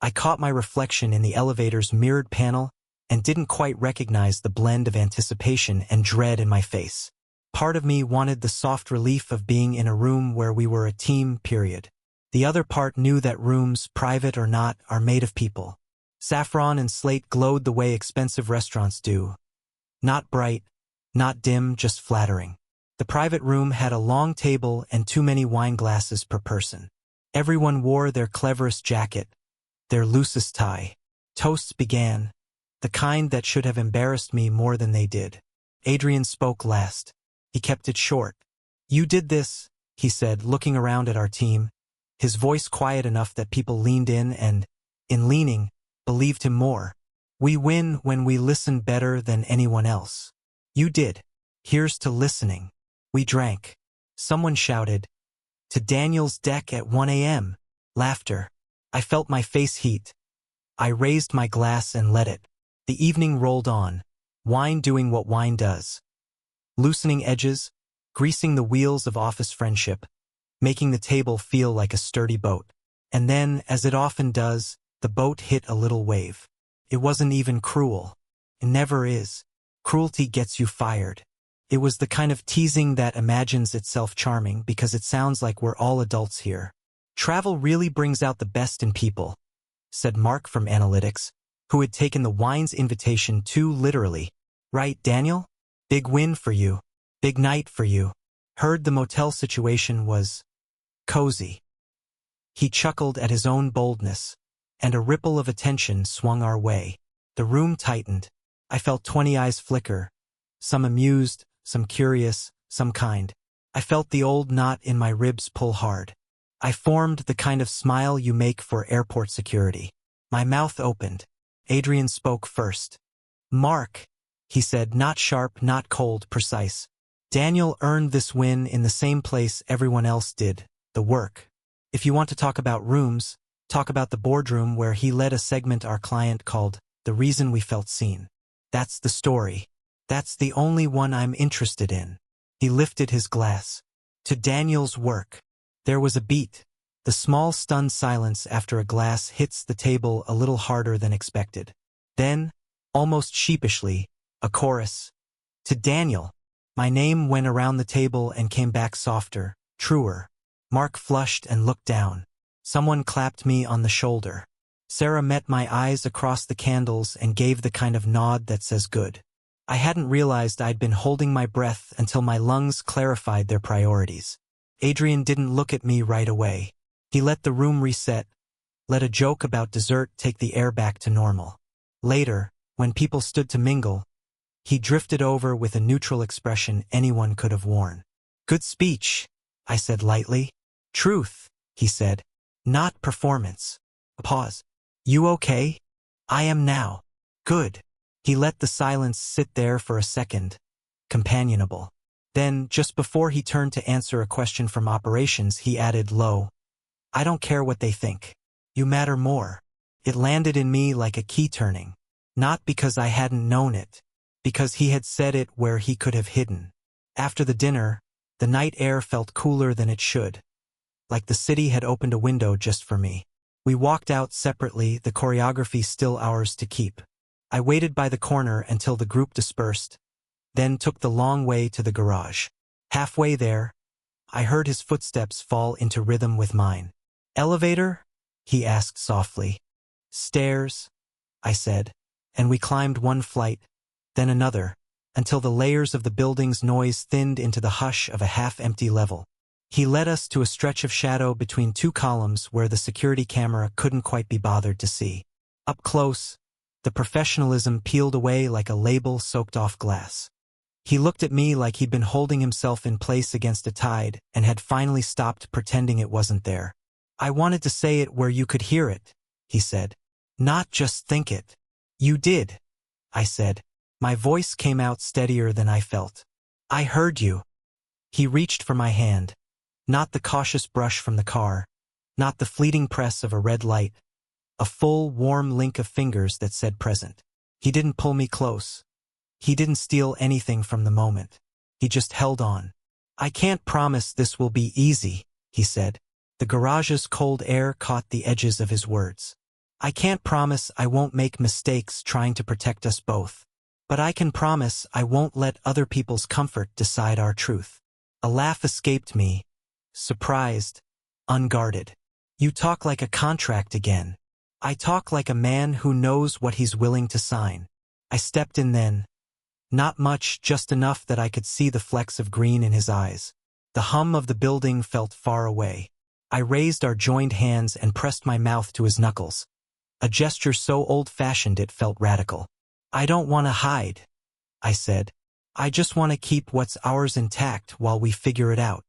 I caught my reflection in the elevator's mirrored panel and didn't quite recognize the blend of anticipation and dread in my face. Part of me wanted the soft relief of being in a room where we were a team, period. The other part knew that rooms, private or not, are made of people. Saffron and Slate glowed the way expensive restaurants do. Not bright, not dim, just flattering. The private room had a long table and too many wine glasses per person. Everyone wore their cleverest jacket, their loosest tie. Toasts began, the kind that should have embarrassed me more than they did. Adrian spoke last. He kept it short. You did this, he said, looking around at our team, his voice quiet enough that people leaned in and, in leaning, believed him more. We win when we listen better than anyone else. You did. Here's to listening. We drank. Someone shouted, to Daniel's deck at 1 a.m. Laughter. I felt my face heat. I raised my glass and let it. The evening rolled on, wine doing what wine does. Loosening edges, greasing the wheels of office friendship, making the table feel like a sturdy boat. And then, as it often does, the boat hit a little wave. It wasn't even cruel. It never is. Cruelty gets you fired. It was the kind of teasing that imagines itself charming because it sounds like we're all adults here. Travel really brings out the best in people, said Mark from Analytics, who had taken the wine's invitation too literally. Right, Daniel? Big win for you. Big night for you. Heard the motel situation was cozy. He chuckled at his own boldness, and a ripple of attention swung our way. The room tightened. I felt 20 eyes flicker, some amused, some curious, some kind. I felt the old knot in my ribs pull hard. I formed the kind of smile you make for airport security. My mouth opened. Adrian spoke first. Mark, he said, not sharp, not cold, precise. Daniel earned this win in the same place everyone else did, the work. If you want to talk about rooms, talk about the boardroom where he led a segment our client called The Reason We Felt Seen. That's the story. That's the only one I'm interested in. He lifted his glass. To Daniel's work. There was a beat. The small stunned silence after a glass hits the table a little harder than expected. Then, almost sheepishly, a chorus. To Daniel. My name went around the table and came back softer, truer. Mark flushed and looked down. Someone clapped me on the shoulder. Sarah met my eyes across the candles and gave the kind of nod that says good. I hadn't realized I'd been holding my breath until my lungs clarified their priorities. Adrian didn't look at me right away. He let the room reset, let a joke about dessert take the air back to normal. Later, when people stood to mingle, he drifted over with a neutral expression anyone could have worn. Good speech, I said lightly. Truth, he said. Not performance. A pause. You okay? I am now. Good. He let the silence sit there for a second, companionable. Then, just before he turned to answer a question from operations, he added low, I don't care what they think. You matter more. It landed in me like a key turning. Not because I hadn't known it, because he had said it where he could have hidden. After the dinner, the night air felt cooler than it should, like the city had opened a window just for me. We walked out separately, the choreography still ours to keep. I waited by the corner until the group dispersed, then took the long way to the garage. Halfway there, I heard his footsteps fall into rhythm with mine. Elevator? He asked softly. Stairs, I said, and we climbed one flight, then another, until the layers of the building's noise thinned into the hush of a half-empty level. He led us to a stretch of shadow between two columns where the security camera couldn't quite be bothered to see. Up close, the professionalism peeled away like a label soaked off glass. He looked at me like he'd been holding himself in place against a tide and had finally stopped pretending it wasn't there. "I wanted to say it where you could hear it," he said. "Not just think it." "You did," I said. My voice came out steadier than I felt. "I heard you." He reached for my hand. Not the cautious brush from the car, not the fleeting press of a red light, a full, warm link of fingers that said present. He didn't pull me close. He didn't steal anything from the moment. He just held on. "I can't promise this will be easy," he said. The garage's cold air caught the edges of his words. "I can't promise I won't make mistakes trying to protect us both. But I can promise I won't let other people's comfort decide our truth." A laugh escaped me, surprised, unguarded. "You talk like a contract again." "I talk like a man who knows what he's willing to sign." I stepped in then. Not much, just enough that I could see the flecks of green in his eyes. The hum of the building felt far away. I raised our joined hands and pressed my mouth to his knuckles. A gesture so old-fashioned it felt radical. "I don't want to hide," I said. "I just want to keep what's ours intact while we figure it out."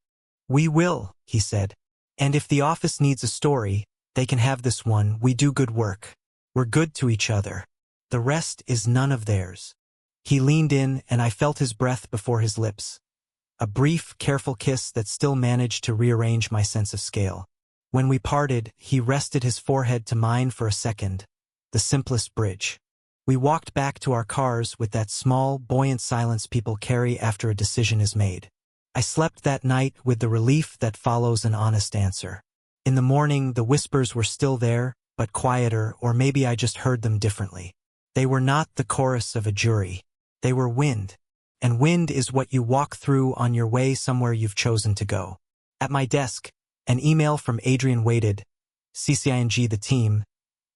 "We will," he said. "And if the office needs a story, they can have this one. We do good work. We're good to each other. The rest is none of theirs." He leaned in, and I felt his breath before his lips. A brief, careful kiss that still managed to rearrange my sense of scale. When we parted, he rested his forehead to mine for a second, the simplest bridge. We walked back to our cars with that small, buoyant silence people carry after a decision is made. I slept that night with the relief that follows an honest answer. In the morning, the whispers were still there, but quieter, or maybe I just heard them differently. They were not the chorus of a jury. They were wind. And wind is what you walk through on your way somewhere you've chosen to go. At my desk, an email from Adrian waited, CCING the team,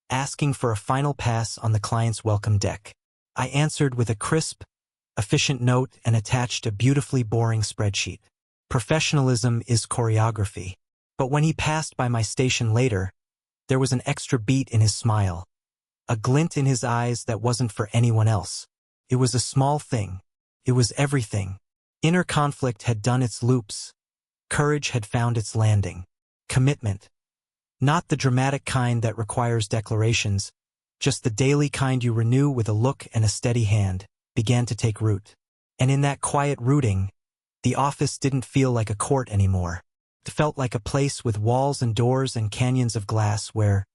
asking for a final pass on the client's welcome deck. I answered with a crisp, efficient note and attached a beautifully boring spreadsheet. Professionalism is choreography. But when he passed by my station later, there was an extra beat in his smile, a glint in his eyes that wasn't for anyone else. It was a small thing. It was everything. Inner conflict had done its loops. Courage had found its landing. Commitment. Not the dramatic kind that requires declarations, just the daily kind you renew with a look and a steady hand, began to take root. And in that quiet rooting, the office didn't feel like a court anymore. It felt like a place with walls and doors and canyons of glass where,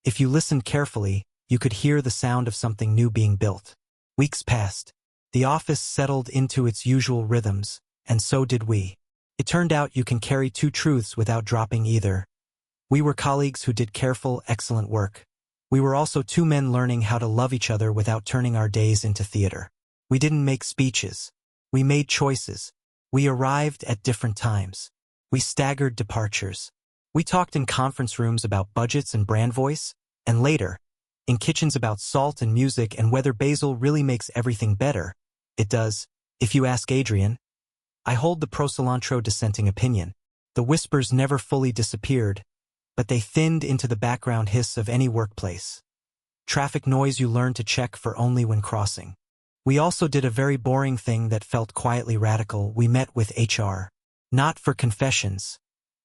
if you listened carefully, you could hear the sound of something new being built. Weeks passed. The office settled into its usual rhythms, and so did we. It turned out you can carry two truths without dropping either. We were colleagues who did careful, excellent work. We were also two men learning how to love each other without turning our days into theater. We didn't make speeches. We made choices. We arrived at different times. We staggered departures. We talked in conference rooms about budgets and brand voice, and later, in kitchens about salt and music and whether basil really makes everything better. It does, if you ask Adrian. I hold the pro-cilantro dissenting opinion. The whispers never fully disappeared, but they thinned into the background hiss of any workplace. Traffic noise you learn to check for only when crossing. We also did a very boring thing that felt quietly radical. We met with HR. Not for confessions,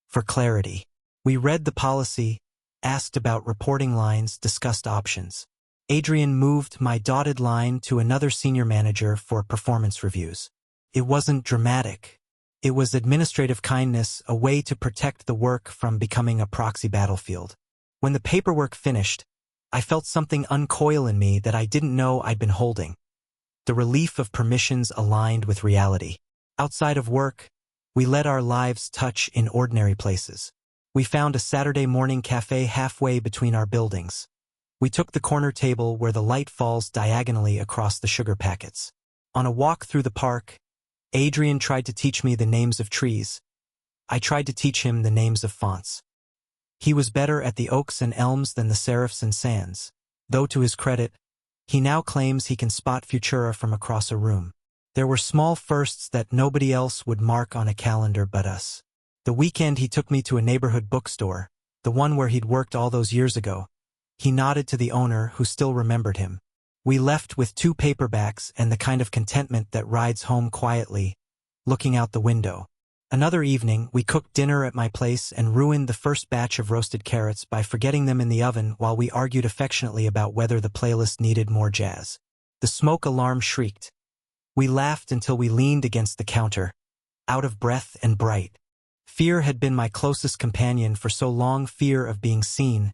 for clarity. We read the policy, asked about reporting lines, discussed options. Adrian moved my dotted line to another senior manager for performance reviews. It wasn't dramatic. It was administrative kindness, a way to protect the work from becoming a proxy battlefield. When the paperwork finished, I felt something uncoil in me that I didn't know I'd been holding. The relief of permissions aligned with reality. Outside of work, we let our lives touch in ordinary places. We found a Saturday morning cafe halfway between our buildings. We took the corner table where the light falls diagonally across the sugar packets. On a walk through the park, Adrian tried to teach me the names of trees. I tried to teach him the names of fonts. He was better at the oaks and elms than the serifs and sans, though to his credit, he now claims he can spot Futura from across a room. There were small firsts that nobody else would mark on a calendar but us. The weekend he took me to a neighborhood bookstore, the one where he'd worked all those years ago. He nodded to the owner, who still remembered him. We left with 2 paperbacks and the kind of contentment that rides home quietly, looking out the window. Another evening, we cooked dinner at my place and ruined the first batch of roasted carrots by forgetting them in the oven while we argued affectionately about whether the playlist needed more jazz. The smoke alarm shrieked. We laughed until we leaned against the counter, out of breath and bright. Fear had been my closest companion for so long, fear of being seen,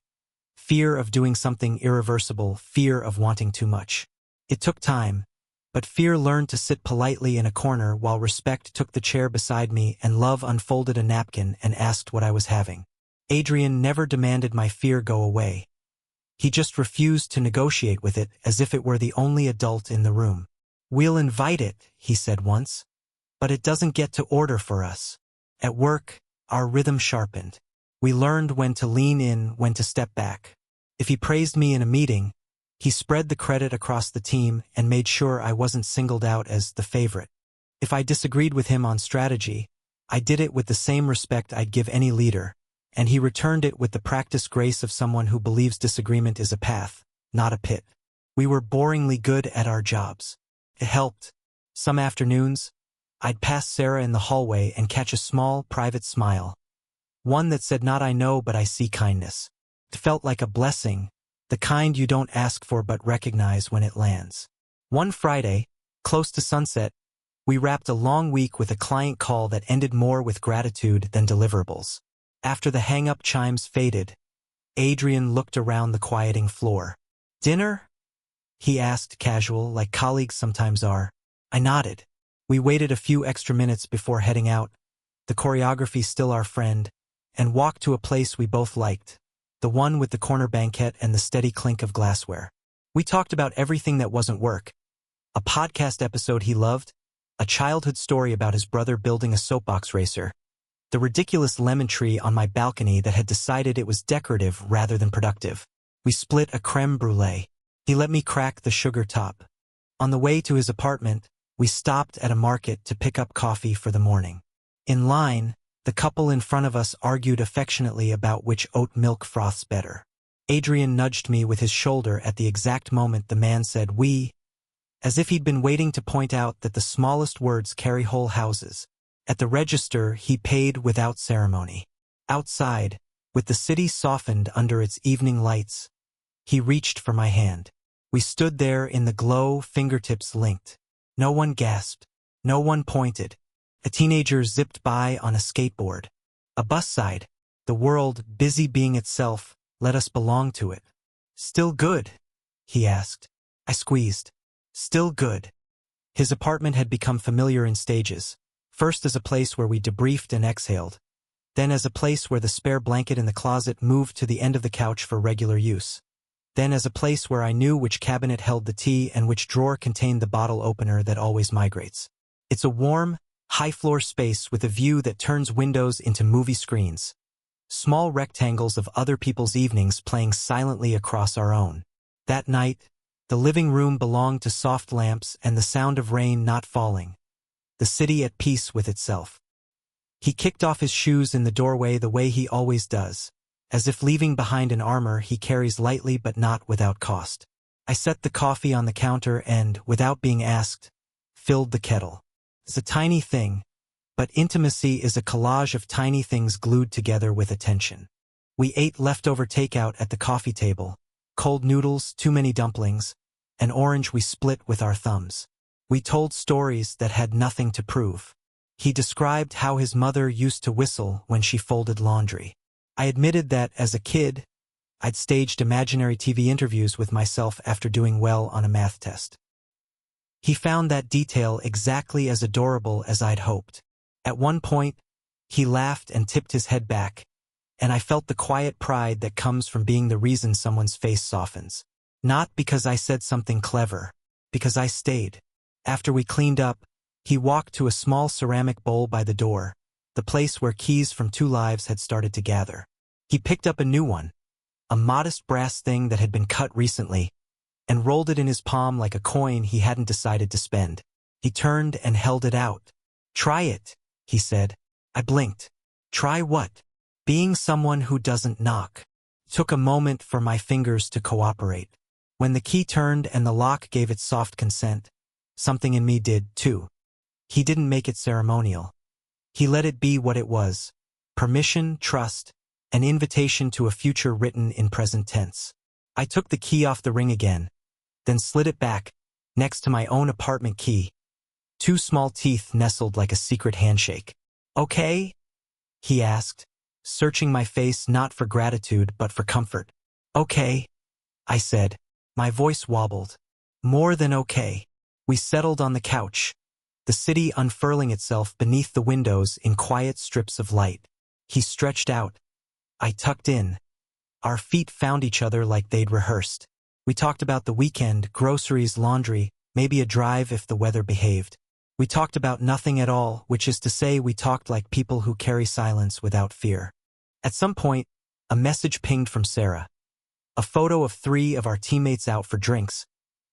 fear of doing something irreversible, fear of wanting too much. It took time, but fear learned to sit politely in a corner while respect took the chair beside me and love unfolded a napkin and asked what I was having. Adrian never demanded my fear go away. He just refused to negotiate with it as if it were the only adult in the room. "We'll invite it," he said once, "but it doesn't get to order for us." At work, our rhythm sharpened. We learned when to lean in, when to step back. If he praised me in a meeting, he spread the credit across the team and made sure I wasn't singled out as the favorite. If I disagreed with him on strategy, I did it with the same respect I'd give any leader, and he returned it with the practiced grace of someone who believes disagreement is a path, not a pit. We were boringly good at our jobs. It helped. Some afternoons, I'd pass Sarah in the hallway and catch a small, private smile. One that said not "I know but I see" kindness. It felt like a blessing, the kind you don't ask for but recognize when it lands. One Friday, close to sunset, we wrapped a long week with a client call that ended more with gratitude than deliverables. After the hang-up chimes faded, Adrian looked around the quieting floor. "Dinner?" he asked, casual, like colleagues sometimes are. I nodded. We waited a few extra minutes before heading out, the choreography still our friend, and walked to a place we both liked, the one with the corner banquette and the steady clink of glassware. We talked about everything that wasn't work. A podcast episode he loved, a childhood story about his brother building a soapbox racer, the ridiculous lemon tree on my balcony that had decided it was decorative rather than productive. We split a creme brulee. He let me crack the sugar top. On the way to his apartment, we stopped at a market to pick up coffee for the morning. In line, the couple in front of us argued affectionately about which oat milk froths better. Adrian nudged me with his shoulder at the exact moment the man said "we," as if he'd been waiting to point out that the smallest words carry whole houses. At the register, he paid without ceremony. Outside, with the city softened under its evening lights, he reached for my hand. We stood there in the glow, fingertips linked. No one gasped. No one pointed. A teenager zipped by on a skateboard. A bus sighed. The world, busy being itself, let us belong to it. "Still good?" he asked. I squeezed. Still good. His apartment had become familiar in stages, first as a place where we debriefed and exhaled, then as a place where the spare blanket in the closet moved to the end of the couch for regular use, then as a place where I knew which cabinet held the tea and which drawer contained the bottle opener that always migrates. It's a warm, high-floor space with a view that turns windows into movie screens, small rectangles of other people's evenings playing silently across our own. That night, the living room belonged to soft lamps and the sound of rain not falling, the city at peace with itself. He kicked off his shoes in the doorway the way he always does, as if leaving behind an armor he carries lightly but not without cost. I set the coffee on the counter and, without being asked, filled the kettle. It's a tiny thing, but intimacy is a collage of tiny things glued together with attention. We ate leftover takeout at the coffee table, cold noodles, too many dumplings, an orange we split with our thumbs. We told stories that had nothing to prove. He described how his mother used to whistle when she folded laundry. I admitted that, as a kid, I'd staged imaginary TV interviews with myself after doing well on a math test. He found that detail exactly as adorable as I'd hoped. At one point, he laughed and tipped his head back, and I felt the quiet pride that comes from being the reason someone's face softens. Not because I said something clever, because I stayed. After we cleaned up, he walked to a small ceramic bowl by the door, the place where keys from 2 lives had started to gather. He picked up a new one, a modest brass thing that had been cut recently, and rolled it in his palm like a coin he hadn't decided to spend. He turned and held it out. "Try it," he said. I blinked. Try what? Being someone who doesn't knock. Took a moment for my fingers to cooperate. When the key turned and the lock gave its soft consent, something in me did, too. He didn't make it ceremonial. He let it be what it was. Permission, trust, an invitation to a future written in present tense. I took the key off the ring again, then slid it back, next to my own apartment key. Two small teeth nestled like a secret handshake. Okay? He asked, searching my face not for gratitude but for comfort. Okay, I said. My voice wobbled. More than okay. We settled on the couch, the city unfurling itself beneath the windows in quiet strips of light. He stretched out. I tucked in. Our feet found each other like they'd rehearsed. We talked about the weekend, groceries, laundry, maybe a drive if the weather behaved. We talked about nothing at all, which is to say we talked like people who carry silence without fear. At some point, a message pinged from Sarah. A photo of 3 of our teammates out for drinks.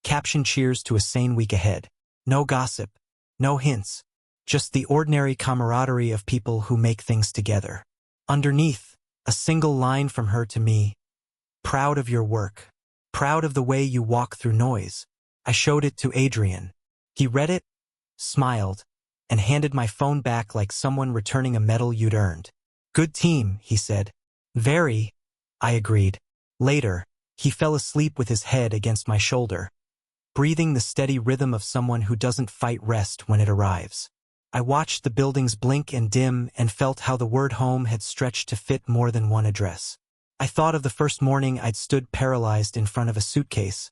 Caption: cheers to a sane week ahead. No gossip. No hints. Just the ordinary camaraderie of people who make things together. Underneath, a single line from her to me. Proud of your work. Proud of the way you walk through noise. I showed it to Adrian. He read it, smiled, and handed my phone back like someone returning a medal you'd earned. Good team, he said. Very, I agreed. Later, he fell asleep with his head against my shoulder, breathing the steady rhythm of someone who doesn't fight rest when it arrives. I watched the buildings blink and dim and felt how the word home had stretched to fit more than one address. I thought of the first morning I'd stood paralyzed in front of a suitcase,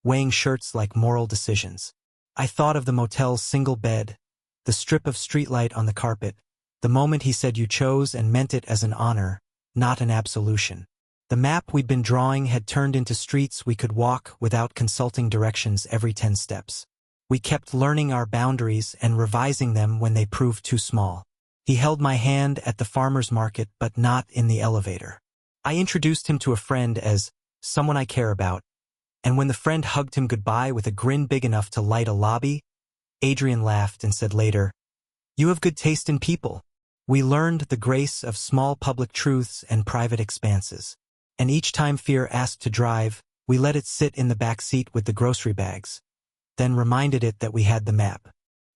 weighing shirts like moral decisions. I thought of the motel's single bed, the strip of streetlight on the carpet, the moment he said you chose and meant it as an honor, not an absolution. The map we'd been drawing had turned into streets we could walk without consulting directions every 10 steps. We kept learning our boundaries and revising them when they proved too small. He held my hand at the farmer's market but not in the elevator. I introduced him to a friend as someone I care about, and when the friend hugged him goodbye with a grin big enough to light a lobby, Adrian laughed and said later, "You have good taste in people." We learned the grace of small public truths and private expanses. And each time fear asked to drive, we let it sit in the back seat with the grocery bags, then reminded it that we had the map.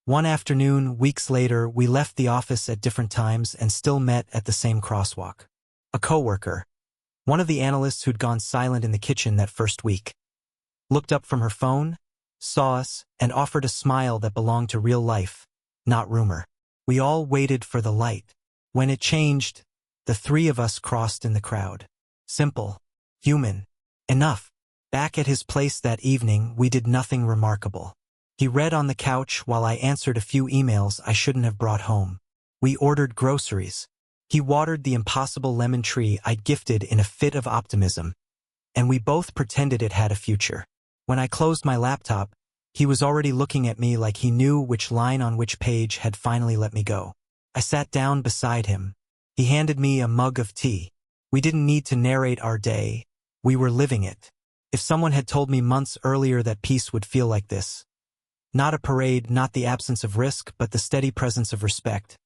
One afternoon, weeks later, we left the office at different times and still met at the same crosswalk. A coworker, one of the analysts who'd gone silent in the kitchen that first week, looked up from her phone, saw us, and offered a smile that belonged to real life, not rumor. We all waited for the light. When it changed, the 3 of us crossed in the crowd. Simple. Human. Enough. Back at his place that evening, we did nothing remarkable. He read on the couch while I answered a few emails I shouldn't have brought home. We ordered groceries. He watered the impossible lemon tree I'd gifted in a fit of optimism, and we both pretended it had a future. When I closed my laptop, he was already looking at me like he knew which line on which page had finally let me go. I sat down beside him. He handed me a mug of tea. We didn't need to narrate our day. We were living it. If someone had told me months earlier that peace would feel like this, not a parade, not the absence of risk, but the steady presence of respect,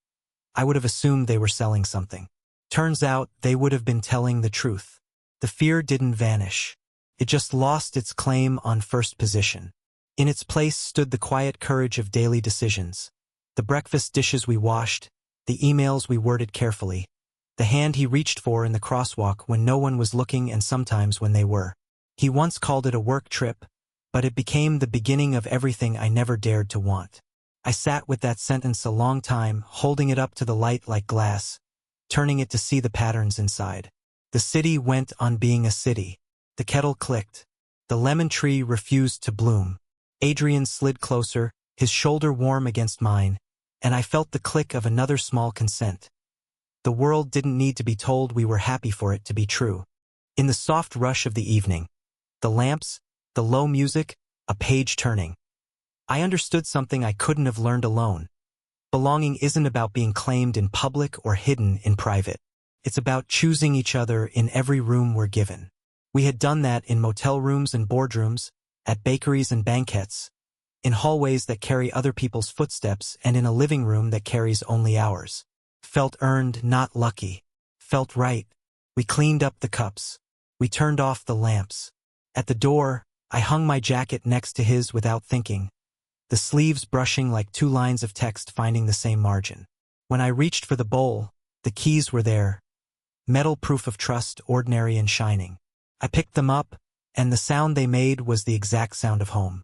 I would have assumed they were selling something. Turns out they would have been telling the truth. The fear didn't vanish. It just lost its claim on first position. In its place stood the quiet courage of daily decisions. The breakfast dishes we washed, the emails we worded carefully, the hand he reached for in the crosswalk when no one was looking and sometimes when they were. He once called it a work trip, but it became the beginning of everything I never dared to want. I sat with that sentence a long time, holding it up to the light like glass, turning it to see the patterns inside. The city went on being a city. The kettle clicked. The lemon tree refused to bloom. Adrian slid closer, his shoulder warm against mine, and I felt the click of another small consent. The world didn't need to be told we were happy for it to be true. In the soft rush of the evening, the lamps, the low music, a page turning, I understood something I couldn't have learned alone. Belonging isn't about being claimed in public or hidden in private. It's about choosing each other in every room we're given. We had done that in motel rooms and boardrooms, at bakeries and banquettes, in hallways that carry other people's footsteps and in a living room that carries only ours. Felt earned, not lucky. Felt right. We cleaned up the cups. We turned off the lamps. At the door, I hung my jacket next to his without thinking, the sleeves brushing like two lines of text finding the same margin. When I reached for the bowl, the keys were there. Metal proof of trust, ordinary and shining. I picked them up, and the sound they made was the exact sound of home.